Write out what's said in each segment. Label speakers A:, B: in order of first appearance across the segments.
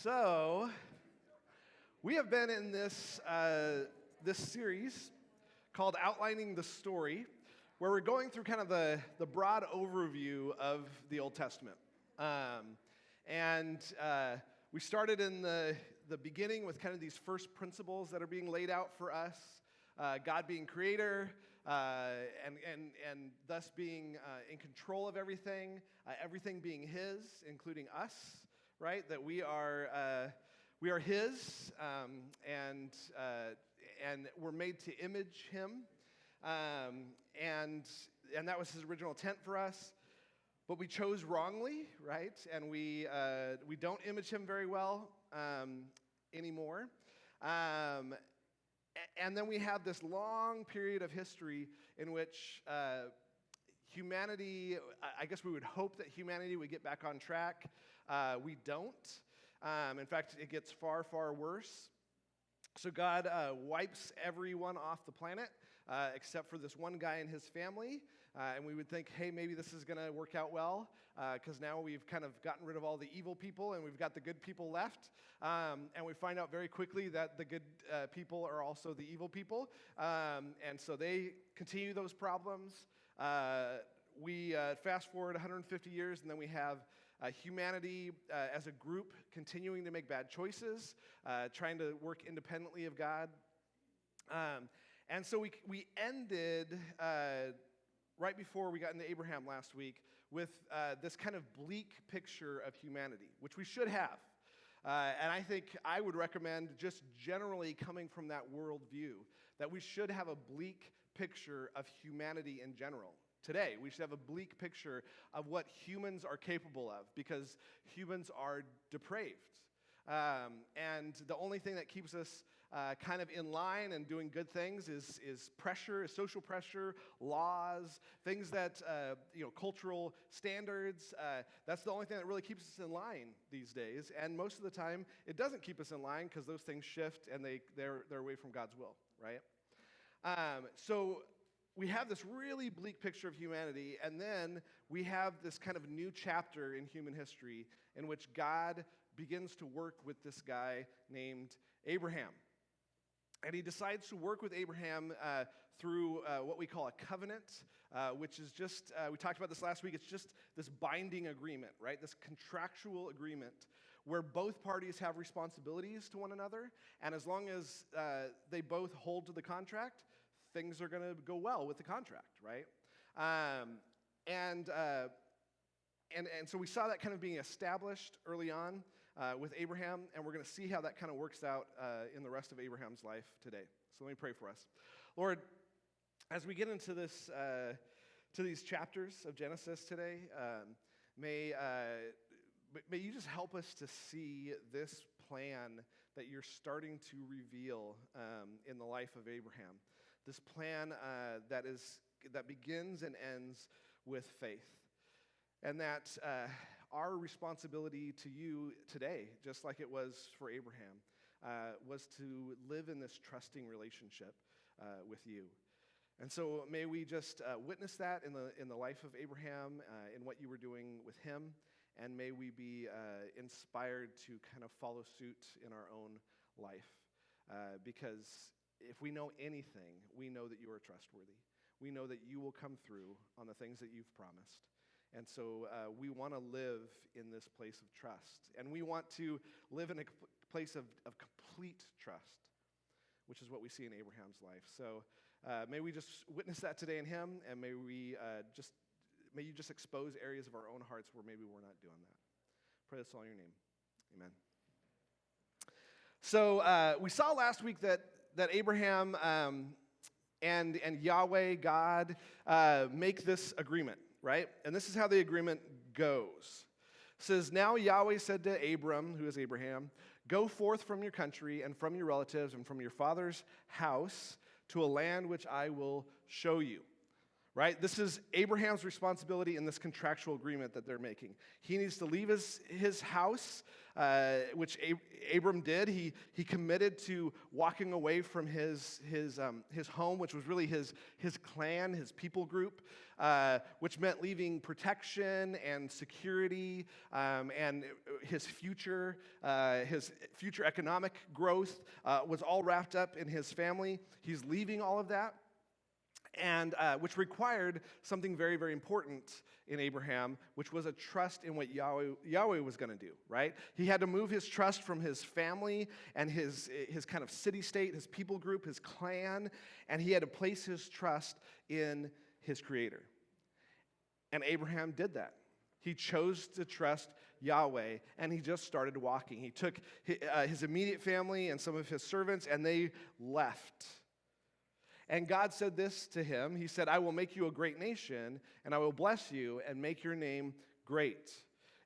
A: So, we have been in this series called Outlining the Story, where we're going through kind of the broad overview of the Old Testament. We started in the beginning with kind of these first principles that are being laid out for us, God being creator, and thus being in control of everything, everything being His, including us, right? That we are His, and we're made to image Him, and that was His original intent for us. But we chose wrongly, right? And we don't image Him very well anymore. And then we have this long period of history in which humanity, I guess we would hope that humanity would get back on track. We don't. In fact, it gets far, far worse. So God wipes everyone off the planet except for this one guy and his family. And we would think, hey, maybe this is going to work out well because now we've kind of gotten rid of all the evil people and we've got the good people left. And we find out very quickly that the good people are also the evil people. And so they continue those problems. We fast forward 150 years, and then we have humanity as a group continuing to make bad choices, trying to work independently of God. And so we ended right before we got into Abraham last week with this kind of bleak picture of humanity, which we should have. And I think I would recommend, just generally coming from that worldview, that we should have a bleak picture of humanity in general. Today, we should have a bleak picture of what humans are capable of, because humans are depraved. And the only thing that keeps us kind of in line and doing good things is pressure, social pressure, laws, things that, cultural standards. That's the only thing that really keeps us in line these days. And most of the time, it doesn't keep us in line because those things shift and they're away from God's will, right? So we have this really bleak picture of humanity, and then we have this kind of new chapter in human history in which God begins to work with this guy named Abraham. And He decides to work with Abraham through what we call a covenant, which is just, we talked about this last week, it's just this binding agreement, right? This contractual agreement where both parties have responsibilities to one another, and as long as they both hold to the contract, things are going to go well with the contract, right? And so we saw that kind of being established early on with Abraham, and we're going to see how that kind of works out in the rest of Abraham's life today. So let me pray for us. Lord, as we get into this, to these chapters of Genesis today, may you just help us to see this plan that you're starting to reveal in the life of Abraham. This plan that begins and ends with faith. And that our responsibility to you today, just like it was for Abraham, was to live in this trusting relationship with you. And so may we just witness that in the life of Abraham, in what you were doing with him, and may we be inspired to kind of follow suit in our own life. Because if we know anything, we know that you are trustworthy. We know that you will come through on the things that you've promised. And so we want to live in this place of trust. And we want to live in a place of complete trust, which is what we see in Abraham's life. So may we just witness that today in him, and may you just expose areas of our own hearts where maybe we're not doing that. Pray this all in your name. Amen. So we saw last week that Abraham and Yahweh, God, make this agreement, right? And this is how the agreement goes. It says, "Now Yahweh said to Abram," who is Abraham, "Go forth from your country and from your relatives and from your father's house to a land which I will show you." right? This is Abraham's responsibility in this contractual agreement that they're making. He needs to leave his house, which Abram did. He committed to walking away from his home, which was really his clan, his people group, which meant leaving protection and security and his future economic growth was all wrapped up in his family. He's leaving all of that. And which required something very, very important in Abraham, which was a trust in what Yahweh was going to do, right? He had to move his trust from his family and his kind of city-state, his people group, his clan, and he had to place his trust in his Creator. And Abraham did that. He chose to trust Yahweh, and he just started walking. He took his immediate family and some of his servants, and they left. And God said this to him. He said, I will make you a great nation, and I will bless you and make your name great.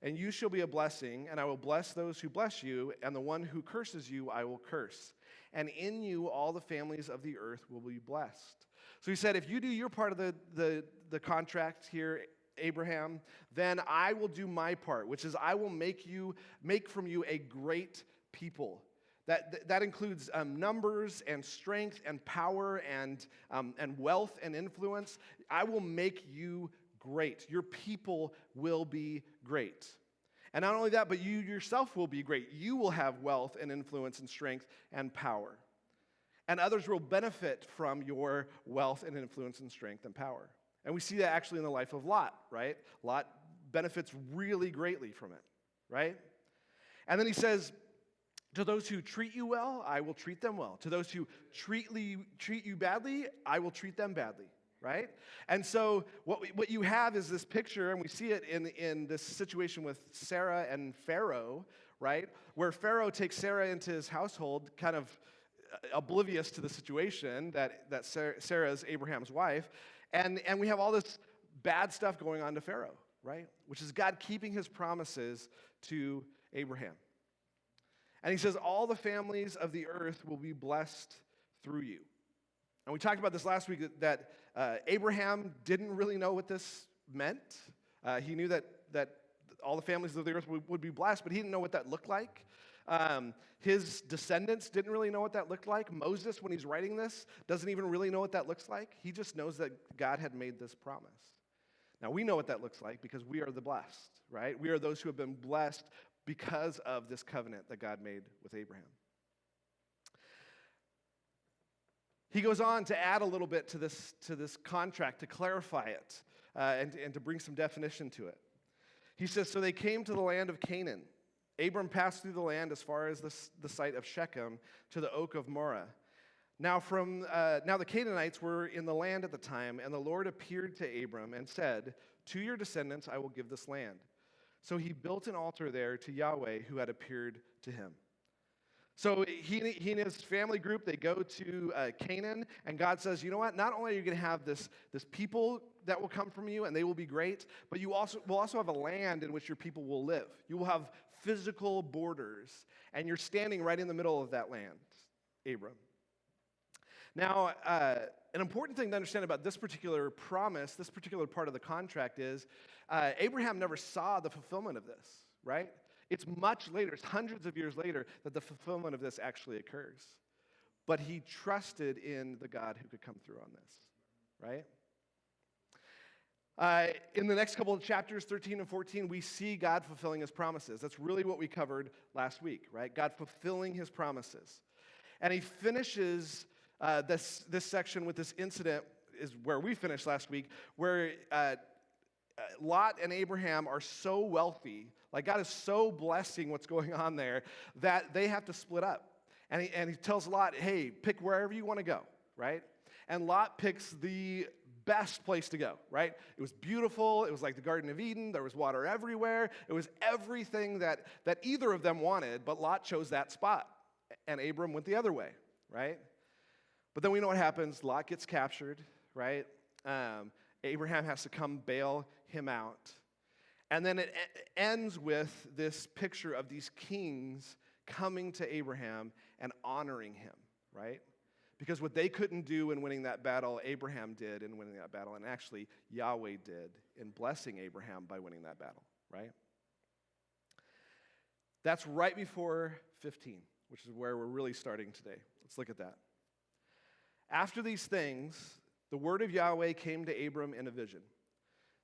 A: And you shall be a blessing, and I will bless those who bless you, and the one who curses you I will curse. And in you all the families of the earth will be blessed. So he said, if you do your part of the contract here, Abraham, then I will do my part, which is I will make from you a great people. That includes numbers and strength and power and wealth and influence. I will make you great. Your people will be great. And not only that, but you yourself will be great. You will have wealth and influence and strength and power. And others will benefit from your wealth and influence and strength and power. And we see that actually in the life of Lot, right? Lot benefits really greatly from it, right? And then he says, to those who treat you well, I will treat them well. To those who treat you badly, I will treat them badly, right? And so what you have is this picture, and we see it in this situation with Sarah and Pharaoh, right? Where Pharaoh takes Sarah into his household, kind of oblivious to the situation that Sarah is Abraham's wife, and we have all this bad stuff going on to Pharaoh, right? Which is God keeping his promises to Abraham. And he says, all the families of the earth will be blessed through you. And we talked about this last week, that Abraham didn't really know what this meant. He knew that all the families of the earth would be blessed, but he didn't know what that looked like. His descendants didn't really know what that looked like. Moses, when he's writing this, doesn't even really know what that looks like. He just knows that God had made this promise. Now, we know what that looks like because we are the blessed, right? We are those who have been blessed because of this covenant that God made with Abraham. He goes on to add a little bit to this contract, to clarify it, and to bring some definition to it. He says, so they came to the land of Canaan. Abram passed through the land as far as the site of Shechem to the oak of Moreh. Now the Canaanites were in the land at the time, and the Lord appeared to Abram and said, to your descendants I will give this land. So he built an altar there to Yahweh who had appeared to him. So he and his family group, they go to Canaan, and God says, you know what? Not only are you going to have this people that will come from you, and they will be great, but you will also have a land in which your people will live. You will have physical borders, and you're standing right in the middle of that land, Abram. Now, an important thing to understand about this particular promise, this particular part of the contract is, Abraham never saw the fulfillment of this, right? It's much later, it's hundreds of years later, that the fulfillment of this actually occurs. But he trusted in the God who could come through on this, right? In the next couple of chapters, 13 and 14, we see God fulfilling his promises. That's really what we covered last week, right? God fulfilling his promises. And he finishes this section with this incident, is where we finished last week, where Lot and Abraham are so wealthy, like God is so blessing what's going on there, that they have to split up. And he tells Lot, hey, pick wherever you want to go, right? And Lot picks the best place to go, right? It was beautiful. It was like the Garden of Eden. There was water everywhere. It was everything that either of them wanted, but Lot chose that spot. And Abram went the other way, right? But then we know what happens. Lot gets captured, right? Abraham has to come bail him out. And then it ends with this picture of these kings coming to Abraham and honoring him, right? Because what they couldn't do in winning that battle, Abraham did in winning that battle, and actually Yahweh did in blessing Abraham by winning that battle, right? That's right before 15, which is where we're really starting today. Let's look at that. After these things, the word of Yahweh came to Abram in a vision,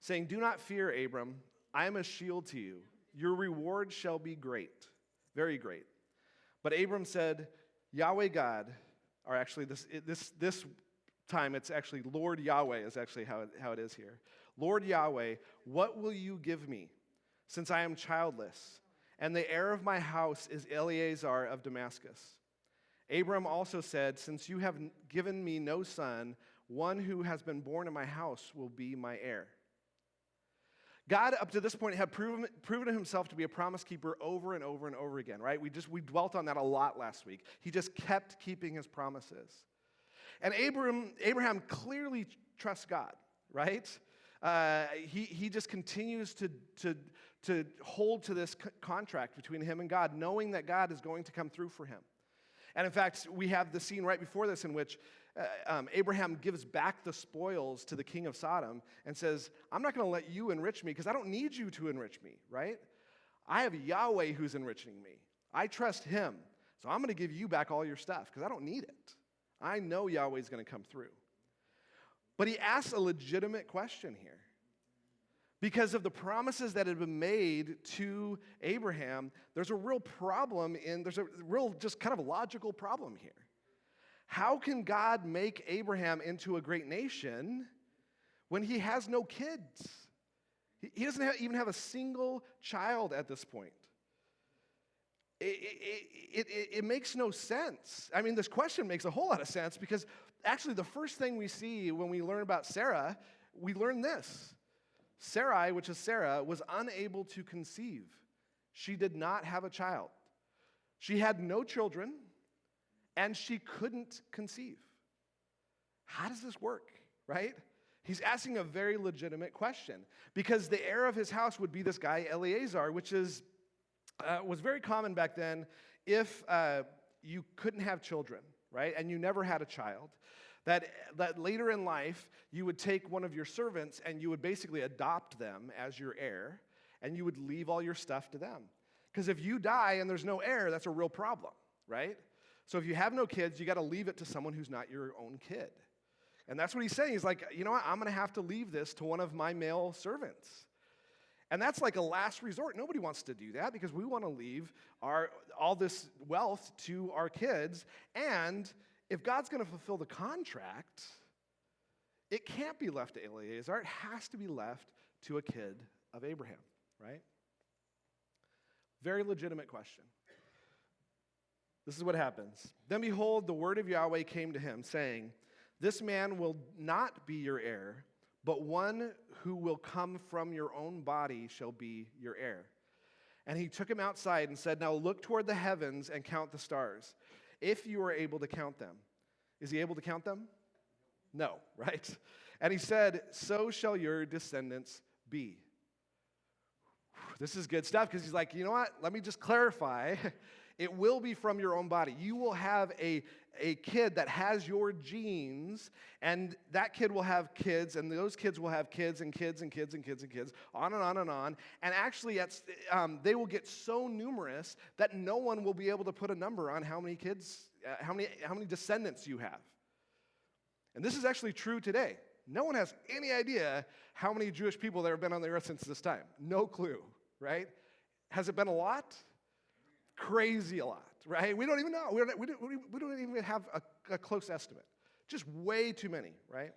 A: saying, "Do not fear, Abram. I am a shield to you. Your reward shall be great, very great." But Abram said, Yahweh God, or actually this time it's actually Lord Yahweh is actually how it is here. Lord Yahweh, what will you give me, since I am childless, and the heir of my house is Eleazar of Damascus? Abram also said, since you have given me no son, one who has been born in my house will be my heir. God, up to this point, had proven himself to be a promise keeper over and over and over again, right? We dwelt on that a lot last week. He just kept keeping his promises. And Abraham clearly trusts God, right? He just continues to hold to this contract between him and God, knowing that God is going to come through for him. And in fact, we have the scene right before this in which Abraham gives back the spoils to the king of Sodom and says, I'm not going to let you enrich me because I don't need you to enrich me, right? I have Yahweh who's enriching me. I trust him. So I'm going to give you back all your stuff because I don't need it. I know Yahweh's going to come through. But he asks a legitimate question here. Because of the promises that had been made to Abraham, there's a real just kind of logical problem here. How can God make Abraham into a great nation when he has no kids? He doesn't even have a single child at this point. It makes no sense. I mean, this question makes a whole lot of sense because actually the first thing we see when we learn about Sarah, we learn this. Sarai, which is Sarah, was unable to conceive. She did not have a child. She had no children, and she couldn't conceive. How does this work, right? He's asking a very legitimate question because the heir of his house would be this guy, Eleazar, which was very common back then if you couldn't have children, right, and you never had a child. That later in life, you would take one of your servants and you would basically adopt them as your heir, and you would leave all your stuff to them. Because if you die and there's no heir, that's a real problem, right? So if you have no kids, you got to leave it to someone who's not your own kid. And that's what he's saying. He's like, you know what? I'm going to have to leave this to one of my male servants. And that's like a last resort. Nobody wants to do that because we want to leave all this wealth to our kids. And if God's going to fulfill the contract, it can't be left to Eleazar. It has to be left to a kid of Abraham, right? Very legitimate question. This is what happens. Then behold, the word of Yahweh came to him, saying, this man will not be your heir, but one who will come from your own body shall be your heir. And he took him outside and said, now look toward the heavens and count the stars, if you are able to count them. Is he able to count them? No, right? And he said, so shall your descendants be. This is good stuff because he's like, you know what? Let me just clarify. It will be from your own body. You will have a kid that has your genes, and that kid will have kids, and those kids will have kids and kids and kids and kids and kids, on and on and on. And actually, they will get so numerous that no one will be able to put a number on how many kids, how many descendants you have. And this is actually true today. No one has any idea how many Jewish people there have been on the earth since this time. No clue, right? Has it been a lot? Crazy a lot, right? We don't even know. We don't even have a close estimate. Just way too many, right?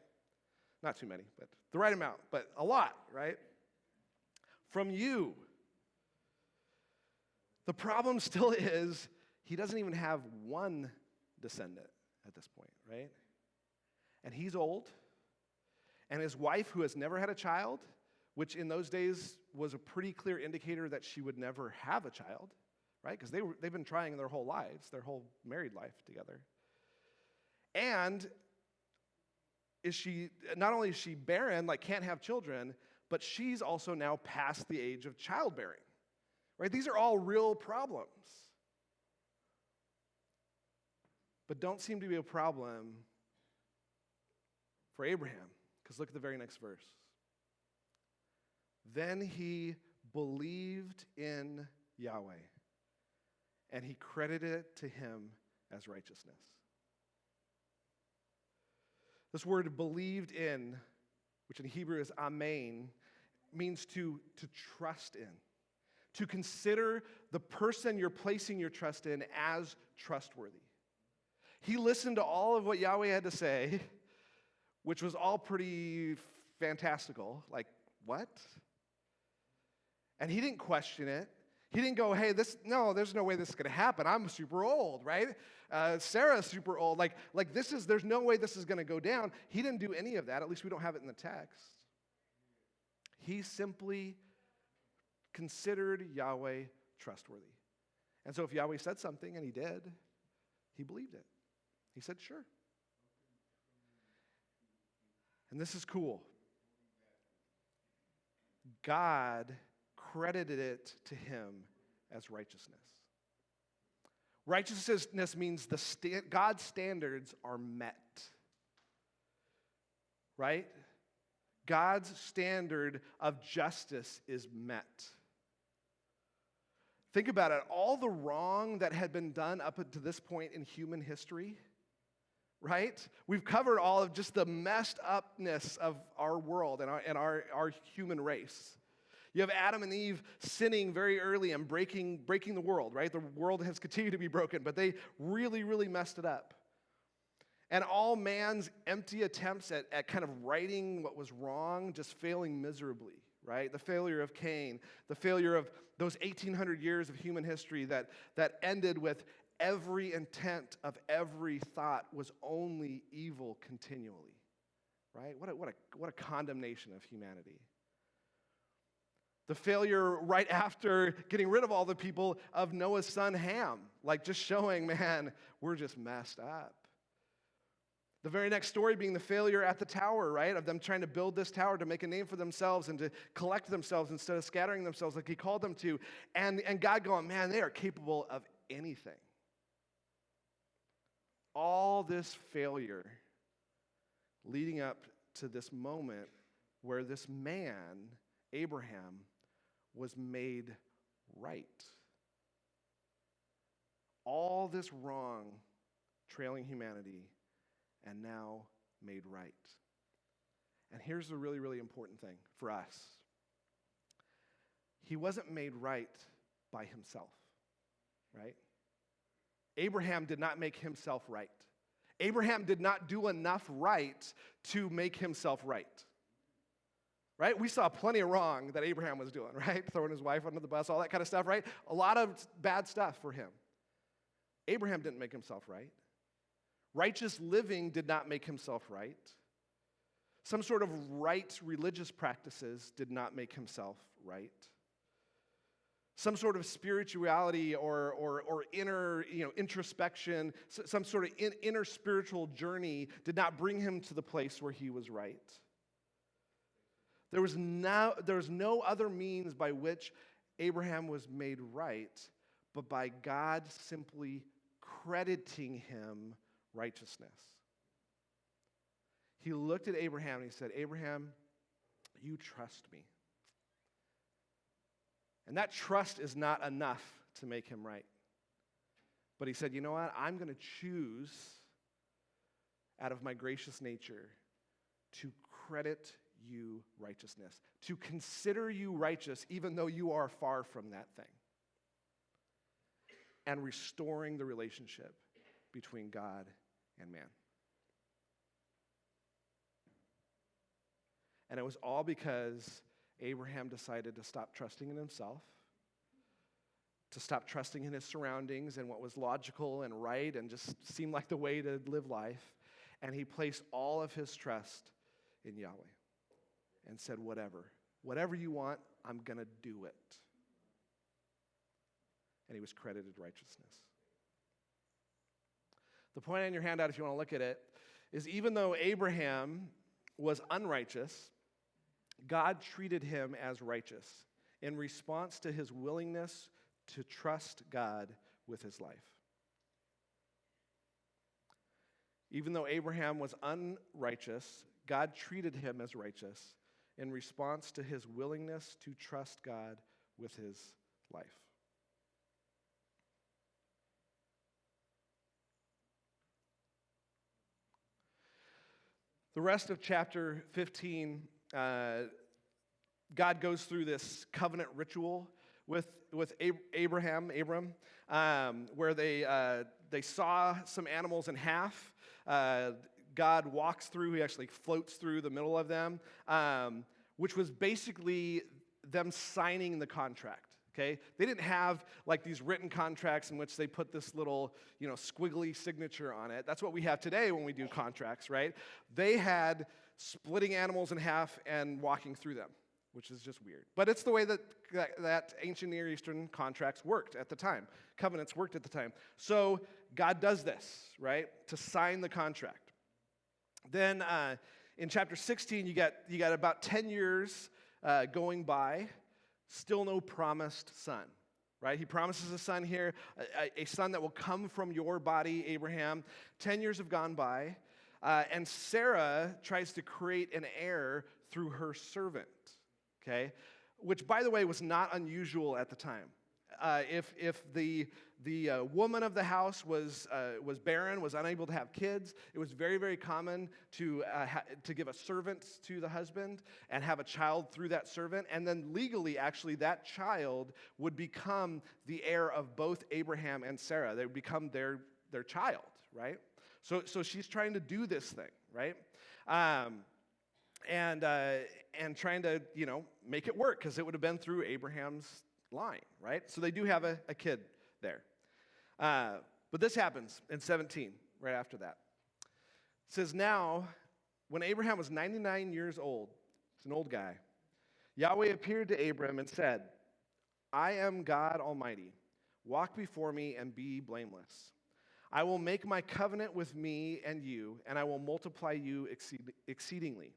A: Not too many, but the right amount, but a lot, right? From you. The problem still is he doesn't even have one descendant at this point, right? And he's old. And his wife, who has never had a child, which in those days was a pretty clear indicator that she would never have a child, right? Because they've been trying their whole lives, their whole married life together. And not only is she barren, like can't have children, but she's also now past the age of childbearing, right? These are all real problems. but don't seem to be a problem for Abraham. Because look at the very next verse. Then he believed in Yahweh, and he credited it to him as righteousness. This word believed in, which in Hebrew is amen, means to trust in, to consider the person you're placing your trust in as trustworthy. He listened to all of what Yahweh had to say, which was all pretty fantastical. Like, what? And he didn't question it. He didn't go, hey, there's no way this is going to happen. I'm super old, right? Sarah's super old. There's no way this is going to go down. He didn't do any of that. At least we don't have it in the text. He simply considered Yahweh trustworthy. And so if Yahweh said something, and he did, he believed it. He said, sure. And this is cool. God credited it to him as righteousness. Righteousness means God's standards are met. Right? God's standard of justice is met. Think about it. All the wrong that had been done up to this point in human history, right? We've covered all of just the messed upness of our world and our human race. You have Adam and Eve sinning very early and breaking the world, right? The world has continued to be broken, but they really, really messed it up. And all man's empty attempts at kind of righting what was wrong just failing miserably, right? The failure of Cain, the failure of those 1,800 years of human history that ended with every intent of every thought was only evil continually, right? What a condemnation of humanity. The failure right after getting rid of all the people of Noah's son Ham, like just showing, man, we're just messed up. The very next story being the failure at the tower, right? Of them trying to build this tower to make a name for themselves and to collect themselves instead of scattering themselves like he called them to. And God going, man, they are capable of anything. All this failure leading up to this moment where this man, Abraham, was made right. All this wrong trailing humanity and now made right. And here's the really, really important thing for us. He wasn't made right by himself, right? Abraham did not make himself right. Abraham did not do enough right to make himself right. Right? We saw plenty of wrong that Abraham was doing, right? Throwing his wife under the bus, all that kind of stuff, right? A lot of bad stuff for him. Abraham didn't make himself right. Righteous living did not make himself right. Some sort of right religious practices did not make himself right. Some sort of spirituality or inner, introspection, some sort of inner spiritual journey did not bring him to the place where he was right. There was no other means by which Abraham was made right, but by God simply crediting him righteousness. He looked at Abraham and he said, Abraham, you trust me. And that trust is not enough to make him right. But he said, you know what? I'm going to choose out of my gracious nature to credit you righteousness, to consider you righteous even though you are far from that thing, and restoring the relationship between God and man. And it was all because Abraham decided to stop trusting in himself, to stop trusting in his surroundings and what was logical and right and just seemed like the way to live life, and he placed all of his trust in Yahweh. And said, whatever you want, I'm going to do it. And he was credited righteousness. The point on your handout, if you want to look at it, is even though Abraham was unrighteous, God treated him as righteous in response to his willingness to trust God with his life. Even though Abraham was unrighteous, God treated him as righteous in response to his willingness to trust God with his life. The rest of chapter 15, God goes through this covenant ritual with Abram, where they saw some animals in half. God walks through, he actually floats through the middle of them, which was basically them signing the contract. Okay? They didn't have like these written contracts in which they put this little, squiggly signature on it. That's what we have today when we do contracts, right? They had splitting animals in half and walking through them, which is just weird. But it's the way that ancient Near Eastern contracts worked at the time. Covenants worked at the time. So God does this, right, to sign the contract. Then in chapter 16, you got about 10 years going by, still no promised son, right? He promises a son here, a son that will come from your body, Abraham. 10 years have gone by, and Sarah tries to create an heir through her servant, okay? Which, by the way, was not unusual at the time. If the woman of the house was barren, was unable to have kids, it was very, very common to give a servant to the husband and have a child through that servant, and then legally, actually, that child would become the heir of both Abraham and Sarah. They would become their child, right? So she's trying to do this thing, right? And trying to, make it work, because it would have been through Abraham's line, right? So they do have a kid there. But this happens in 17, right after that. It says, now, when Abraham was 99 years old, he's an old guy, Yahweh appeared to Abram and said, I am God Almighty. Walk before me and be blameless. I will make my covenant with me and you, and I will multiply you exceedingly.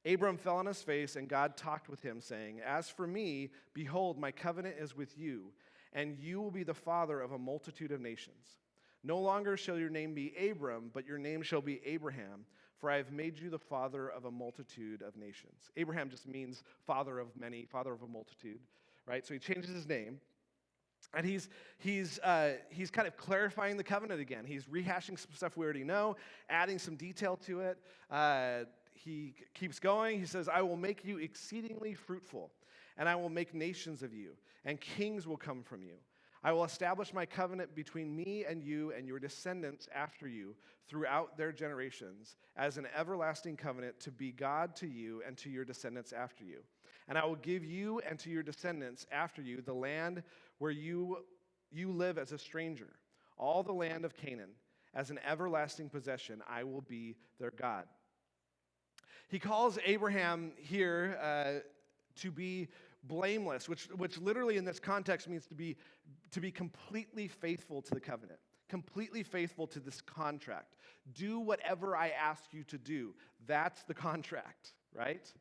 A: Abram fell on his face, and God talked with him, saying, as for me, behold, my covenant is with you, and you will be the father of a multitude of nations. No longer shall your name be Abram, but your name shall be Abraham, for I have made you the father of a multitude of nations. Abraham just means father of many, father of a multitude, right? So he changes his name. And he's kind of clarifying the covenant again. He's rehashing some stuff we already know, adding some detail to it. He keeps going. He says, I will make you exceedingly fruitful, and I will make nations of you, and kings will come from you. I will establish my covenant between me and you and your descendants after you throughout their generations as an everlasting covenant to be God to you and to your descendants after you. And I will give you and to your descendants after you the land where you live as a stranger, all the land of Canaan, as an everlasting possession. I will be their God. He calls Abraham here to be blameless, which literally in this context means to be completely faithful to the covenant, completely faithful to this contract. Do whatever I ask you to do. That's the contract, right?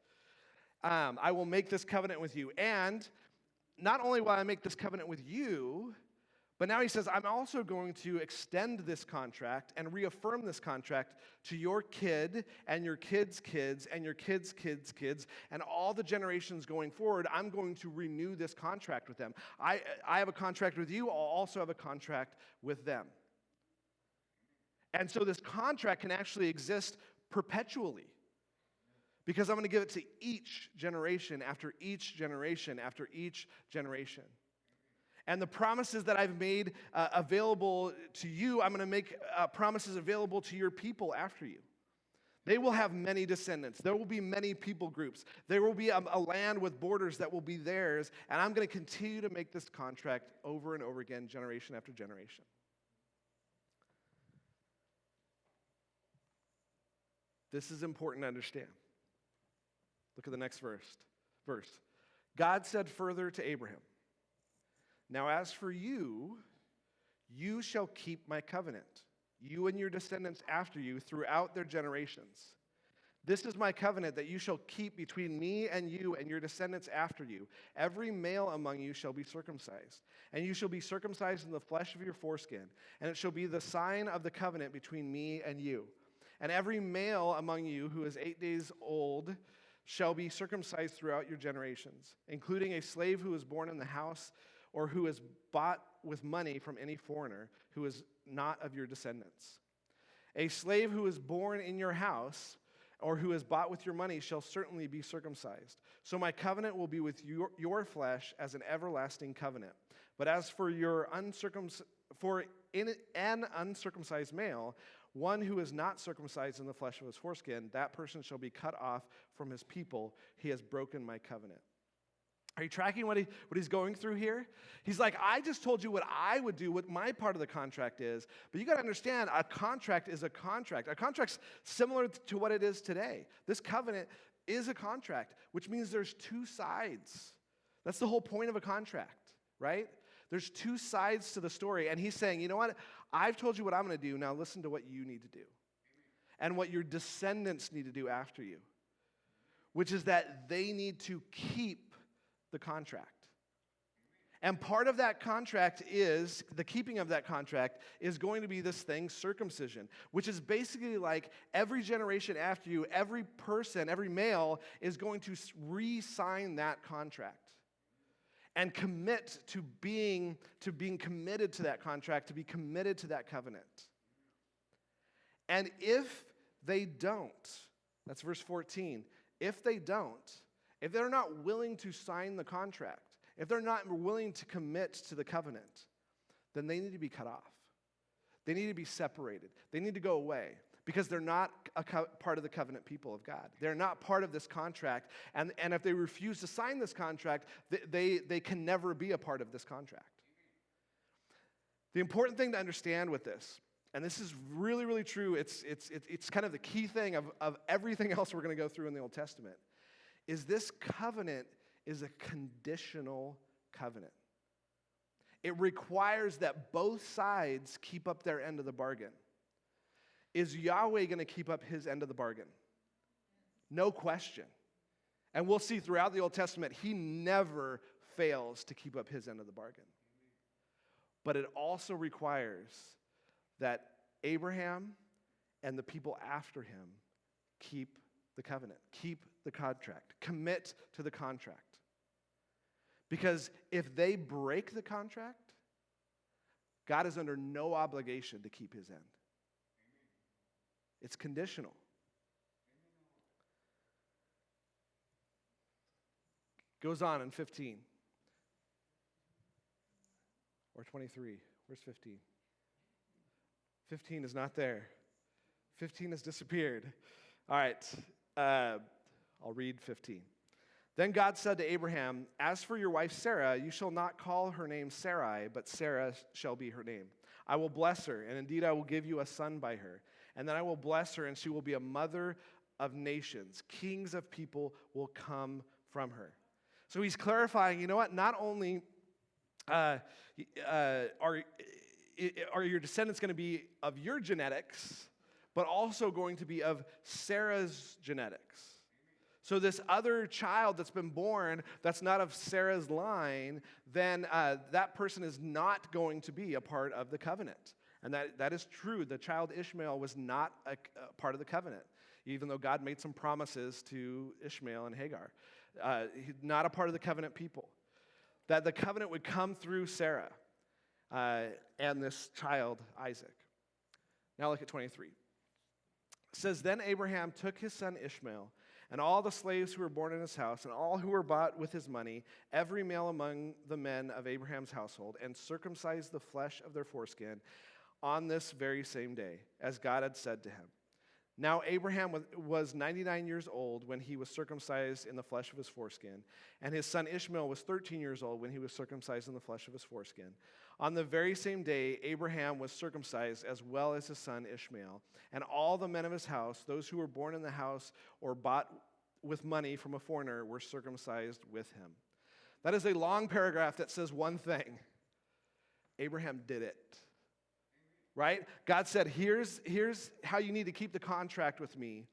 A: I will make this covenant with you. And not only will I make this covenant with you, but now he says, I'm also going to extend this contract and reaffirm this contract to your kid and your kids' kids and your kids' kids' kids and all the generations going forward. I'm going to renew this contract with them. I have a contract with you. I'll also have a contract with them. And so this contract can actually exist perpetually, because I'm going to give it to each generation after each generation after each generation. And the promises that I've made available to you, I'm going to make promises available to your people after you. They will have many descendants. There will be many people groups. There will be a land with borders that will be theirs. And I'm going to continue to make this contract over and over again, generation after generation. This is important to understand. Look at the next verse. God said further to Abraham, now as for you, you shall keep my covenant, you and your descendants after you throughout their generations. This is my covenant that you shall keep between me and you and your descendants after you. Every male among you shall be circumcised, and you shall be circumcised in the flesh of your foreskin, and it shall be the sign of the covenant between me and you. And every male among you who is 8 days old shall be circumcised throughout your generations, including a slave who is born in the house or who is bought with money from any foreigner who is not of your descendants. A slave who is born in your house or who is bought with your money shall certainly be circumcised. So my covenant will be with your flesh as an everlasting covenant. But as for an uncircumcised male, one who is not circumcised in the flesh of his foreskin, that person shall be cut off from his people. He has broken my covenant. Are you tracking what he's going through here? He's like, I just told you what I would do, what my part of the contract is. But you got to understand, a contract is a contract. A contract's similar to what it is today. This covenant is a contract, which means there's two sides. That's the whole point of a contract, right? There's two sides to the story. And he's saying, you know what? I've told you what I'm going to do. Now listen to what you need to do. And what your descendants need to do after you. Which is that they need to keep the contract. And part of that contract is, the keeping of that contract is going to be this thing, circumcision, which is basically like every generation after you, every person, every male is going to re-sign that contract and commit to being committed to that contract, to be committed to that covenant. And if they don't, that's verse 14, if they're not willing to sign the contract, if they're not willing to commit to the covenant, then they need to be cut off. They need to be separated. They need to go away because they're not a part of the covenant people of God. They're not part of this contract. And if they refuse to sign this contract, they can never be a part of this contract. The important thing to understand with this, and this is really, really true, it's kind of the key thing of everything else we're going to go through in the Old Testament, is this covenant is a conditional covenant. It requires that both sides keep up their end of the bargain. Is Yahweh going to keep up his end of the bargain? No question. And we'll see throughout the Old Testament, he never fails to keep up his end of the bargain. But it also requires that Abraham and the people after him keep the covenant, keep the contract, commit to the contract. Because if they break the contract, God is under no obligation to keep his end. It's conditional. Goes on in 15 or 23. Where's 15? 15 is not there. 15 has disappeared. All right, I'll read 15. Then God said to Abraham, as for your wife Sarah, you shall not call her name Sarai, but Sarah shall be her name. I will bless her, and indeed I will give you a son by her. And then I will bless her, and she will be a mother of nations. Kings of people will come from her. So he's clarifying, you know what? Not only are your descendants going to be of your genetics, but also going to be of Sarah's genetics. So this other child that's been born that's not of Sarah's line, then that person is not going to be a part of the covenant. And that is true. The child Ishmael was not a part of the covenant, even though God made some promises to Ishmael and Hagar. Not a part of the covenant people. That the covenant would come through Sarah and this child, Isaac. Now look at 23. It says, then Abraham took his son Ishmael and all the slaves who were born in his house and all who were bought with his money, every male among the men of Abraham's household, and circumcised the flesh of their foreskin on this very same day, as God had said to him. Now Abraham was 99 years old when he was circumcised in the flesh of his foreskin, and his son Ishmael was 13 years old when he was circumcised in the flesh of his foreskin. On the very same day, Abraham was circumcised as well as his son Ishmael, and all the men of his house, those who were born in the house or bought with money from a foreigner, were circumcised with him. That is a long paragraph that says one thing. Abraham did it. Right? God said, here's how you need to keep the contract with me.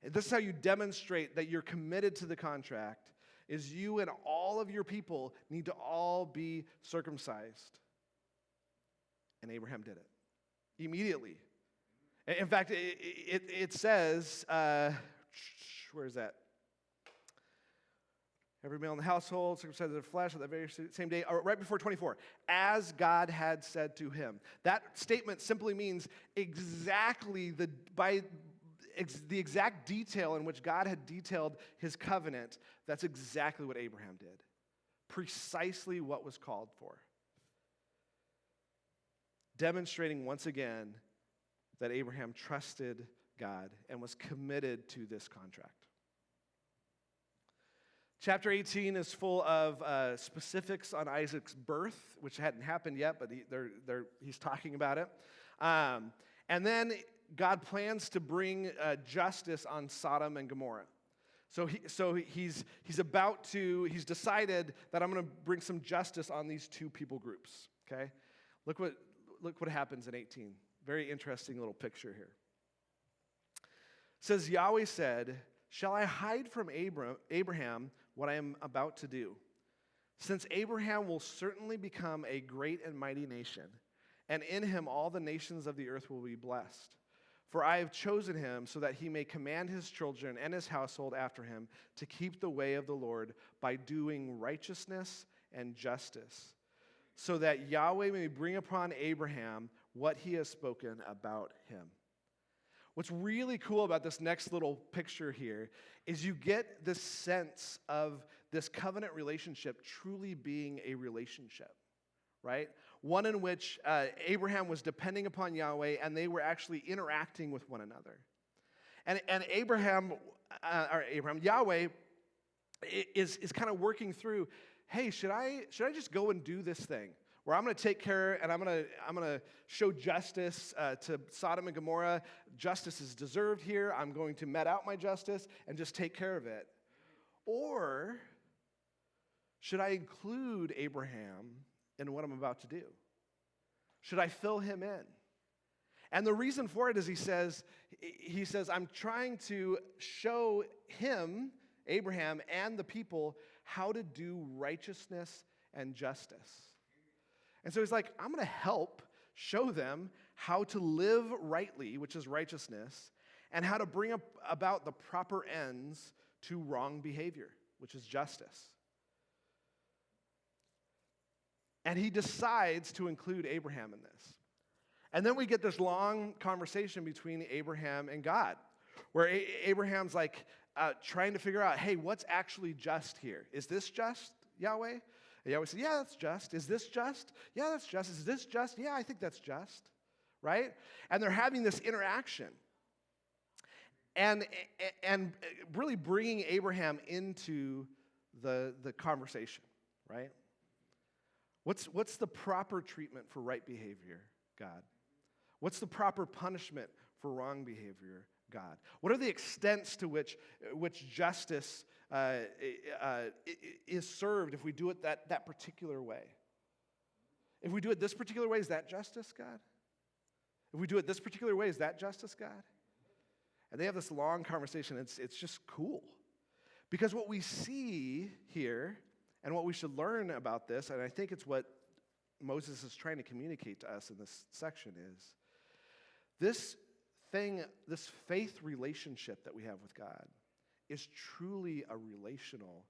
A: This is how you demonstrate that you're committed to the contract, is you and all of your people need to all be circumcised. And Abraham did it. Immediately. In fact, it says, where is that? Every male in the household circumcised of their flesh on that very same day, or right before 24, as God had said to him. That statement simply means exactly the exact detail in which God had detailed his covenant. That's exactly what Abraham did. Precisely what was called for. Demonstrating once again that Abraham trusted God and was committed to this contract. Chapter 18 is full of specifics on Isaac's birth, which hadn't happened yet, but he's talking about it. And then God plans to bring justice on Sodom and Gomorrah. He's decided that I'm going to bring some justice on these two people groups. Okay, look what happens in 18. Very interesting little picture here. It says, Yahweh said, "Shall I hide from Abraham what I am about to do? Since Abraham will certainly become a great and mighty nation, and in him all the nations of the earth will be blessed. For I have chosen him so that he may command his children and his household after him to keep the way of the Lord by doing righteousness and justice, so that Yahweh may bring upon Abraham what he has spoken about him." What's really cool about this next little picture here is you get this sense of this covenant relationship truly being a relationship, right? One in which Abraham was depending upon Yahweh and they were actually interacting with one another. And Yahweh is kind of working through, hey, should I just go and do this thing? Where I'm going to take care and I'm going to show justice to Sodom and Gomorrah. Justice is deserved here. I'm going to met out my justice and just take care of it. Or should I include Abraham in what I'm about to do? Should I fill him in? And the reason for it is he says, I'm trying to show him, Abraham, and the people how to do righteousness and justice. And so he's like, I'm going to help show them how to live rightly, which is righteousness, and how to bring about the proper ends to wrong behavior, which is justice. And he decides to include Abraham in this. And then we get this long conversation between Abraham and God, where Abraham's like trying to figure out, hey, what's actually just here? Is this just, Yahweh? And Yahweh said, yeah, that's just. Is this just? Yeah, that's just. Is this just? Yeah, I think that's just. Right? And they're having this interaction. And really bringing Abraham into the conversation, right? What's the proper treatment for right behavior, God? What's the proper punishment for wrong behavior, God? What are the extents to which justice is served if we do it that particular way? If we do it this particular way, is that justice, God? If we do it this particular way, is that justice, God? And they have this long conversation. It's just cool. Because what we see here, and what we should learn about this, and I think it's what Moses is trying to communicate to us in this section, is this faith relationship that we have with God is truly a relational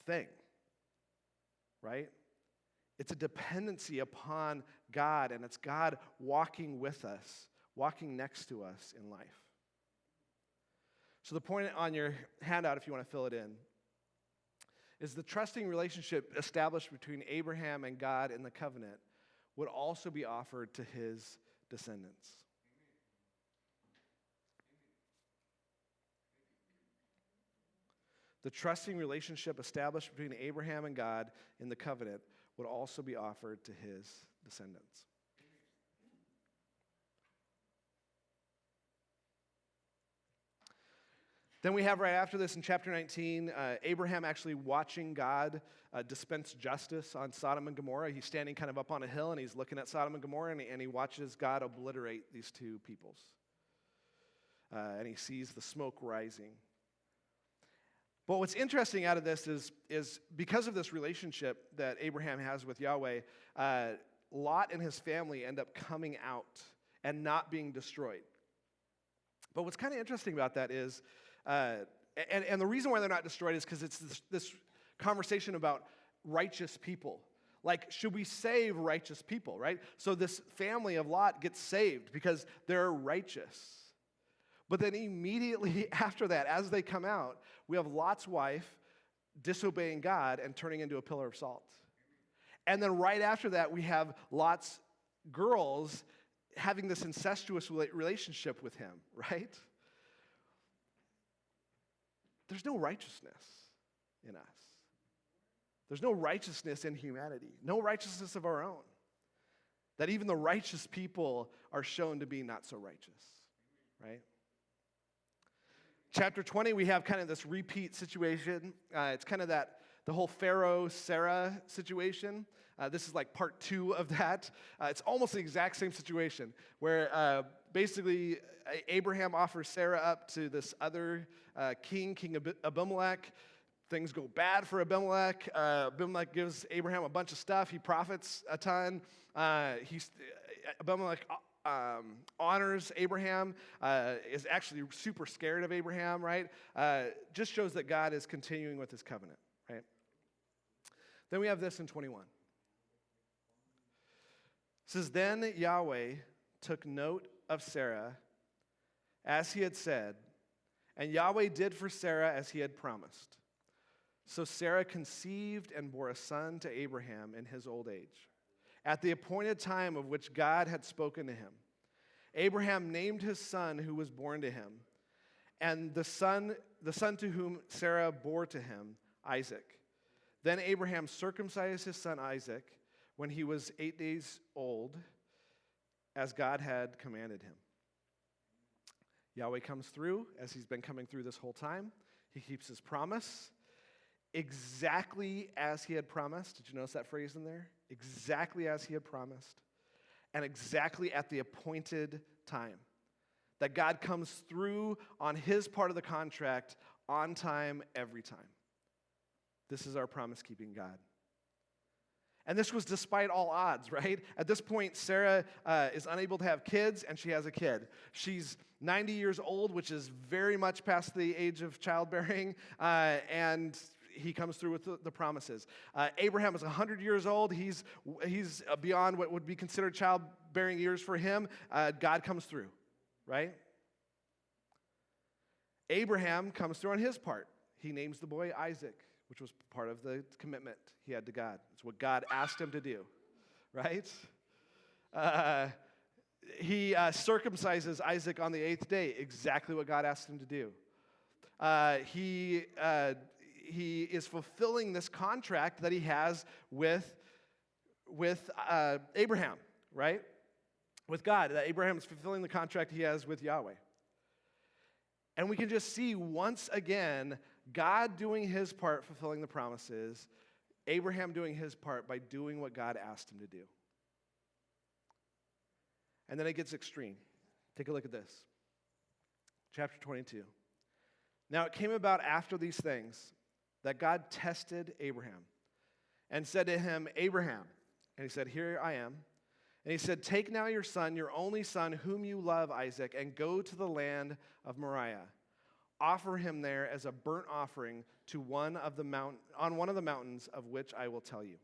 A: thing, right? It's a dependency upon God, and it's God walking with us, walking next to us in life. So the point on your handout, if you want to fill it in, is the trusting relationship established between Abraham and God in the covenant would also be offered to his descendants. The trusting relationship established between Abraham and God in the covenant would also be offered to his descendants. Then we have right after this in chapter 19, Abraham actually watching God dispense justice on Sodom and Gomorrah. He's standing kind of up on a hill and he's looking at Sodom and Gomorrah and he watches God obliterate these two peoples. And he sees the smoke rising. But what's interesting out of this is because of this relationship that Abraham has with Yahweh, Lot and his family end up coming out and not being destroyed. But what's kind of interesting about that is, and the reason why they're not destroyed is because it's this conversation about righteous people. Like, should we save righteous people, right? So this family of Lot gets saved because they're righteous. But then immediately after that, as they come out, we have Lot's wife disobeying God and turning into a pillar of salt. And then right after that, we have Lot's girls having this incestuous relationship with him, right? There's no righteousness in us. There's no righteousness in humanity, no righteousness of our own. That even the righteous people are shown to be not so righteous, right? Chapter 20, we have kind of this repeat situation. It's kind of the whole Pharaoh-Sarah situation. This is like part 2 of that. It's almost the exact same situation where basically Abraham offers Sarah up to this other King Abimelech. Things go bad for Abimelech. Abimelech gives Abraham a bunch of stuff. He profits a ton. Abimelech honors Abraham, is actually super scared of Abraham, right? Just shows that God is continuing with his covenant, right? Then we have this in 21. It says, then Yahweh took note of Sarah as he had said, and Yahweh did for Sarah as he had promised. So Sarah conceived and bore a son to Abraham in his old age, at the appointed time of which God had spoken to him. Abraham named his son who was born to him, and the son to whom Sarah bore to him, Isaac. Then Abraham circumcised his son Isaac when he was 8 days old, as God had commanded him. Yahweh comes through, as he's been coming through this whole time. He keeps his promise exactly as he had promised. Did you notice that phrase in there? Exactly as he had promised, and exactly at the appointed time. That God comes through on his part of the contract on time, every time. This is our promise-keeping God. And this was despite all odds, right? At this point, Sarah is unable to have kids, and she has a kid. She's 90 years old, which is very much past the age of childbearing, and he comes through with the promises. Abraham is 100 years old. He's beyond what would be considered childbearing years for him. God comes through, right? Abraham comes through on his part. He names the boy Isaac, which was part of the commitment he had to God. It's what God asked him to do, right? He circumcises Isaac on the 8th day, exactly what God asked him to do. He is fulfilling this contract that he has with Abraham, right? With God, that Abraham is fulfilling the contract he has with Yahweh. And we can just see once again God doing his part, fulfilling the promises, Abraham doing his part by doing what God asked him to do. And then it gets extreme. Take a look at this. Chapter 22. Now it came about after these things that God tested Abraham and said to him, Abraham, and he said, here I am. And he said, take now your son, your only son, whom you love, Isaac, and go to the land of Moriah. Offer him there as a burnt offering to on one of the mountains of which I will tell you.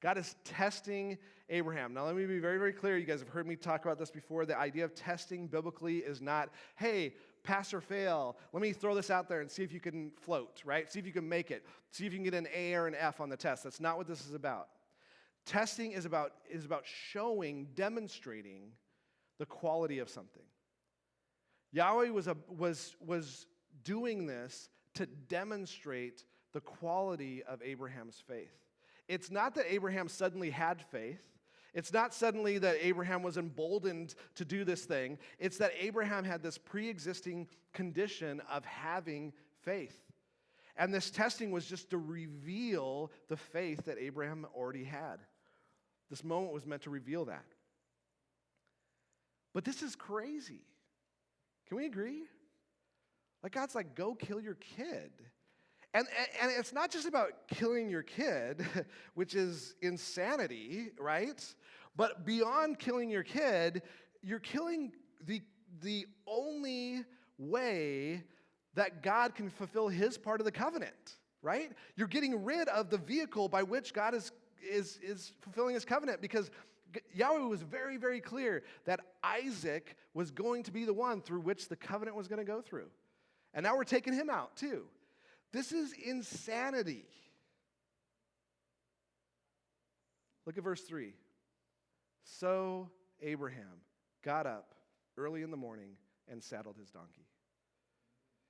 A: God is testing Abraham. Now let me be very, very clear. You guys have heard me talk about this before. The idea of testing biblically is not, hey, pass or fail. Let me throw this out there and see if you can float, right? See if you can make it. See if you can get an A or an F on the test. That's not what this is about. Testing is about showing, demonstrating the quality of something. Yahweh was doing this to demonstrate the quality of Abraham's faith. It's not that Abraham suddenly had faith. It's not suddenly that Abraham was emboldened to do this thing. It's that Abraham had this pre-existing condition of having faith. And this testing was just to reveal the faith that Abraham already had. This moment was meant to reveal that. But this is crazy. Can we agree? Like, God's like, go kill your kid. And it's not just about killing your kid, which is insanity, right? But beyond killing your kid, you're killing the only way that God can fulfill his part of the covenant, right? You're getting rid of the vehicle by which God is fulfilling his covenant, because Yahweh was very, very clear that Isaac was going to be the one through which the covenant was going to go through. And now we're taking him out too. This is insanity. Look at verse 3. So Abraham got up early in the morning and saddled his donkey,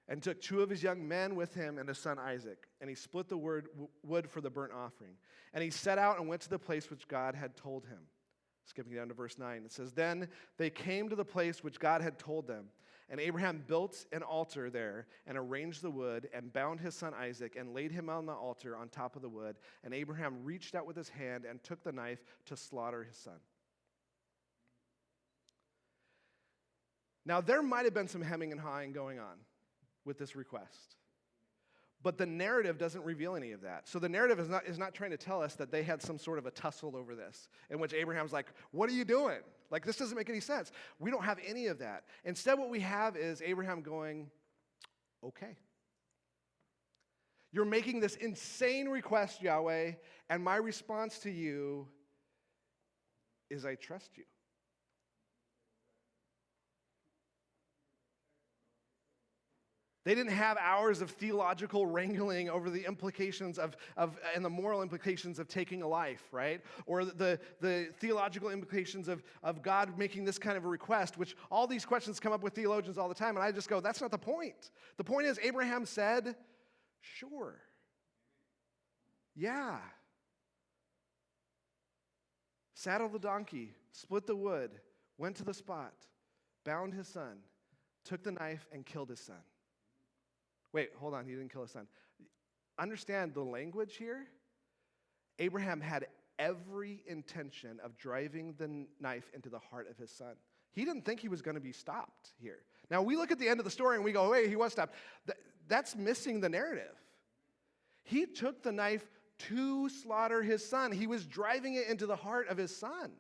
A: and took 2 of his young men with him and his son Isaac, and he split the wood for the burnt offering. And he set out and went to the place which God had told him. Skipping down to verse 9, it says, Then they came to the place which God had told them, and Abraham built an altar there and arranged the wood and bound his son Isaac and laid him on the altar on top of the wood. And Abraham reached out with his hand and took the knife to slaughter his son. Now, there might have been some hemming and hawing going on with this request, but the narrative doesn't reveal any of that. So the narrative is not trying to tell us that they had some sort of a tussle over this, in which Abraham's like, what are you doing? Like, this doesn't make any sense. We don't have any of that. Instead, what we have is Abraham going, okay. You're making this insane request, Yahweh, and my response to you is I trust you. They didn't have hours of theological wrangling over the implications of and the moral implications of taking a life, right? Or the theological implications of God making this kind of a request, which all these questions come up with theologians all the time, and I just go, that's not the point. The point is Abraham said, sure. Yeah. Saddled the donkey, split the wood, went to the spot, bound his son, took the knife, and killed his son. Wait, hold on, he didn't kill his son. Understand the language here? Abraham had every intention of driving the knife into the heart of his son. He didn't think he was going to be stopped here. Now, we look at the end of the story and we go, wait, he was stopped. That's missing the narrative. He took the knife to slaughter his son. He was driving it into the heart of his son.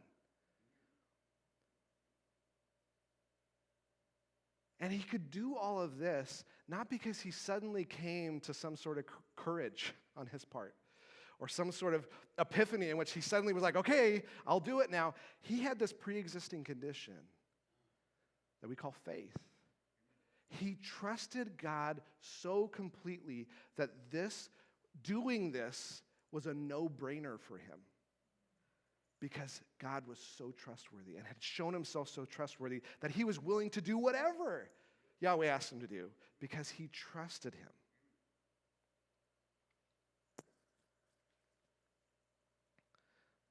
A: And he could do all of this not because he suddenly came to some sort of courage on his part or some sort of epiphany in which he suddenly was like, okay, I'll do it now. He had this pre-existing condition that we call faith. He trusted God so completely that doing this was a no-brainer for him, because God was so trustworthy and had shown himself so trustworthy that he was willing to do whatever Yahweh asked him to do because he trusted him.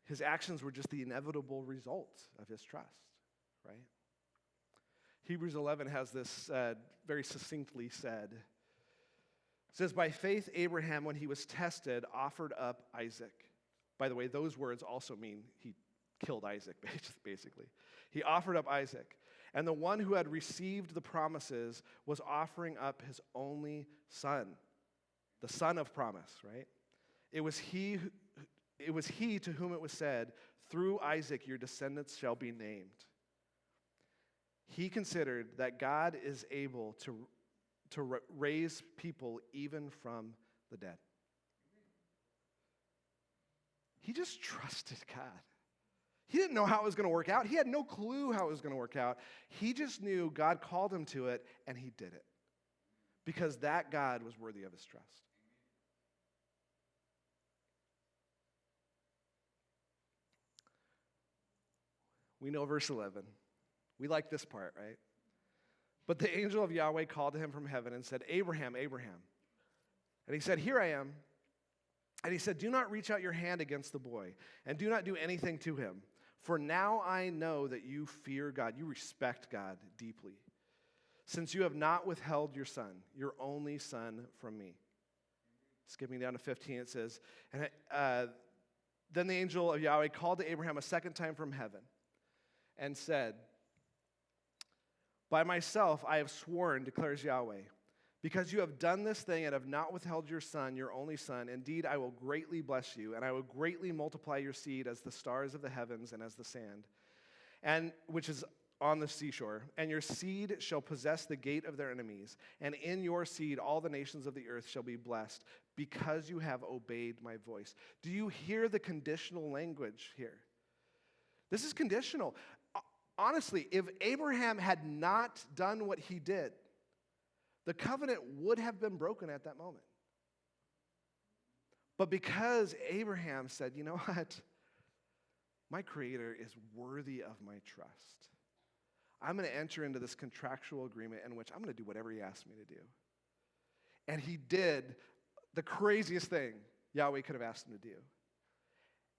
A: His actions were just the inevitable result of his trust, right? Hebrews 11 has this very succinctly said. It says, by faith Abraham, when he was tested, offered up Isaac. By the way, those words also mean he killed Isaac, basically. He offered up Isaac. And the one who had received the promises was offering up his only son, the son of promise, right? It was he to whom it was said, through Isaac your descendants shall be named. He considered that God is able to raise people even from the dead. He just trusted God. He didn't know how it was going to work out. He had no clue how it was going to work out. He just knew God called him to it, and he did it because that God was worthy of his trust. We know verse 11. We like this part, right? But the angel of Yahweh called to him from heaven and said, Abraham, Abraham. And he said, here I am. And he said, do not reach out your hand against the boy, and do not do anything to him. For now I know that you fear God, you respect God deeply, since you have not withheld your son, your only son, from me. Skipping down to 15, it says, and then the angel of Yahweh called to Abraham a second time from heaven and said, by myself I have sworn, declares Yahweh, Because you have done this thing and have not withheld your son, your only son, indeed I will greatly bless you, and I will greatly multiply your seed as the stars of the heavens and as the sand, and which is on the seashore. And your seed shall possess the gate of their enemies, and in your seed all the nations of the earth shall be blessed, because you have obeyed my voice. Do you hear the conditional language here? This is conditional. Honestly, if Abraham had not done what he did, the covenant would have been broken at that moment. But because Abraham said, you know what? My Creator is worthy of my trust. I'm going to enter into this contractual agreement in which I'm going to do whatever he asks me to do. And he did the craziest thing Yahweh could have asked him to do.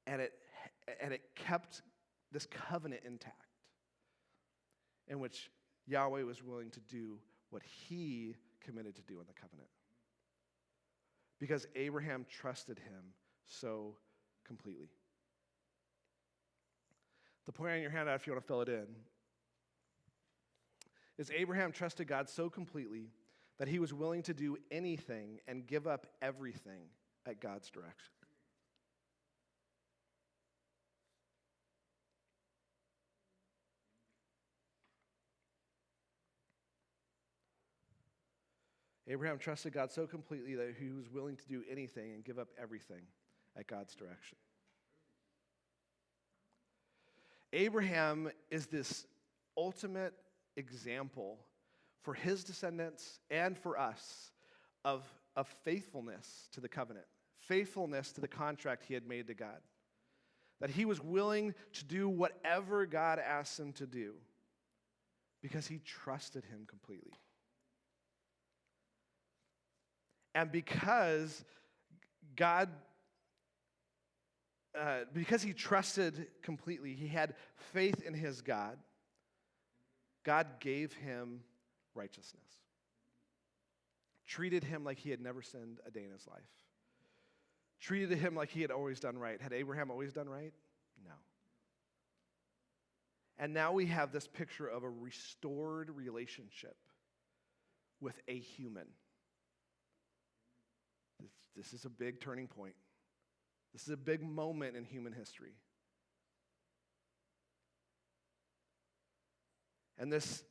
A: And it kept this covenant intact, in which Yahweh was willing to do what he committed to do in the covenant. Because Abraham trusted him so completely. The point on your handout, if you want to fill it in, is Abraham trusted God so completely that he was willing to do anything and give up everything at God's direction. Abraham trusted God so completely that he was willing to do anything and give up everything at God's direction. Abraham is this ultimate example for his descendants and for us of faithfulness to the covenant, faithfulness to the contract he had made to God. That he was willing to do whatever God asked him to do because he trusted him completely. And because he trusted completely, he had faith in his God, God gave him righteousness. Treated him like he had never sinned a day in his life. Treated him like he had always done right. Had Abraham always done right? No. And now we have this picture of a restored relationship with a human. This is a big turning point. This is a big moment in human history. And this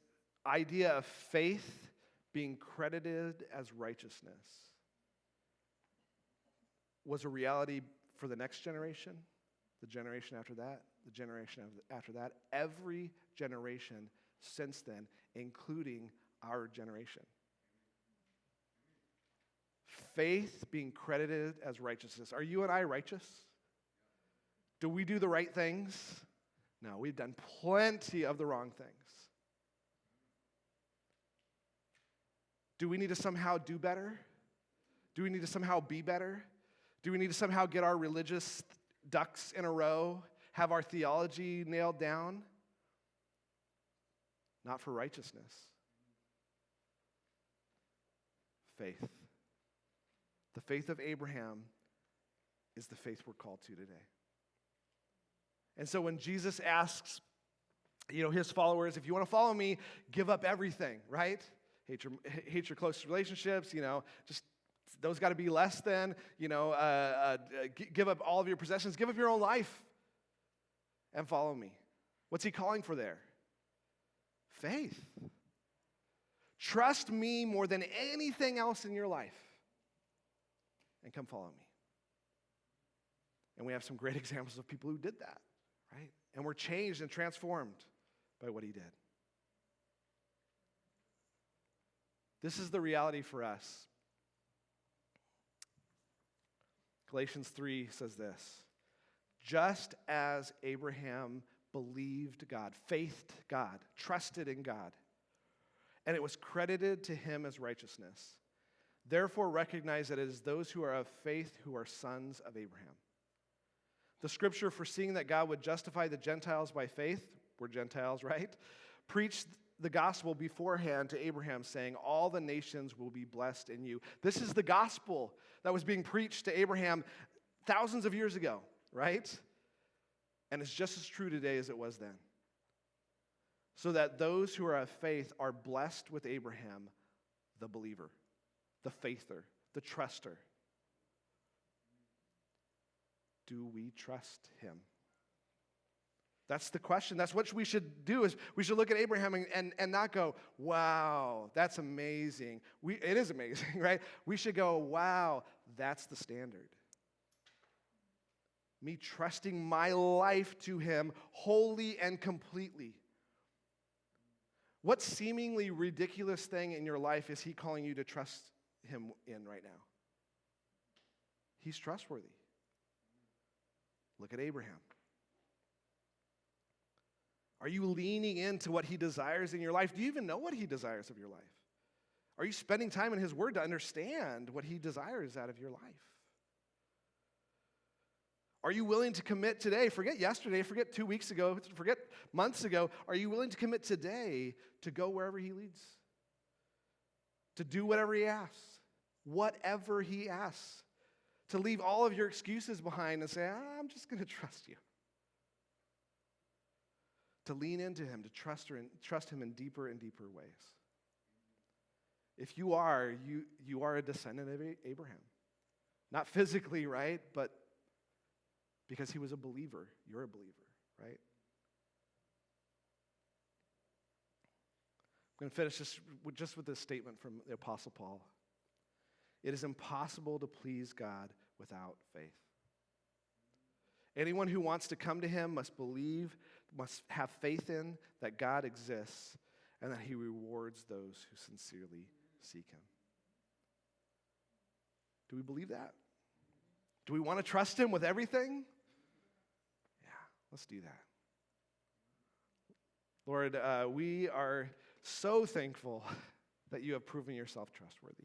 A: idea of faith being credited as righteousness was a reality for the next generation, the generation after that, the generation after that, every generation since then, including our generation. Faith being credited as righteousness. Are you and I righteous? Do we do the right things? No, we've done plenty of the wrong things. Do we need to somehow do better? Do we need to somehow be better? Do we need to somehow get our religious ducks in a row, have our theology nailed down? Not for righteousness. Faith. The faith of Abraham is the faith we're called to today. And so when Jesus asks, his followers, if you want to follow me, give up everything, right? Hate your close relationships, just those got to be less than, give up all of your possessions, give up your own life and follow me. What's he calling for there? Faith. Trust me more than anything else in your life and come follow me. And we have some great examples of people who did that, right? And were changed and transformed by what he did. This is the reality for us. Galatians 3 says this: just as Abraham believed God, faithed God, trusted in God, and it was credited to him as righteousness, therefore recognize that it is those who are of faith who are sons of Abraham. The scripture, foreseeing that God would justify the Gentiles by faith, we're Gentiles, right? Preached the gospel beforehand to Abraham, saying, all the nations will be blessed in you. This is the gospel that was being preached to Abraham thousands of years ago, right? And it's just as true today as it was then. So that those who are of faith are blessed with Abraham, the believer. the faither, the truster. Do we trust him? That's the question. That's what we should do, is we should look at Abraham and not go, wow, that's amazing. It is amazing, right? We should go, wow, that's the standard. Me trusting my life to him wholly and completely. What seemingly ridiculous thing in your life is he calling you to trust him in right now? He's trustworthy. Look at Abraham. Are you leaning into what he desires in your life? Do you even know what he desires of your life? Are you spending time in his word to understand what he desires out of your life? Are you willing to commit today? Forget yesterday, forget 2 weeks ago, forget months ago. Are you willing to commit today to go wherever he leads? To do whatever he asks? Whatever he asks. To leave all of your excuses behind and say, I'm just going to trust you. To lean into him, to trust him in deeper and deeper ways. If you are, you are a descendant of Abraham. Not physically, right? But because he was a believer, you're a believer, right? I'm going to finish just with this statement from the Apostle Paul. It is impossible to please God without faith. Anyone who wants to come to him must believe, must have faith in that God exists and that he rewards those who sincerely seek him. Do we believe that? Do we want to trust him with everything? Yeah, let's do that. Lord, we are so thankful that you have proven yourself trustworthy.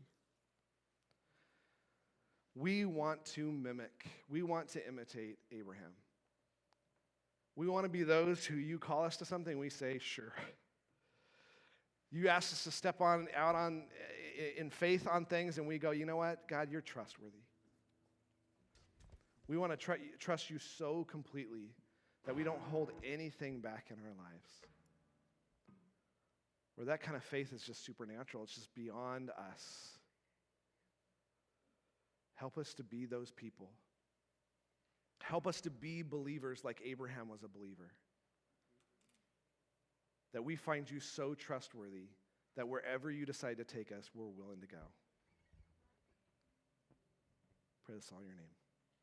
A: We want to mimic, we want to imitate Abraham. We want to be those who you call us to something, we say, sure. You ask us to step out in faith on things, and we go, you know what, God, you're trustworthy. We want to trust you so completely that we don't hold anything back in our lives. Where that kind of faith is just supernatural, it's just beyond us. Help us to be those people. Help us to be believers like Abraham was a believer. That we find you so trustworthy that wherever you decide to take us, we're willing to go. Pray this all in your name.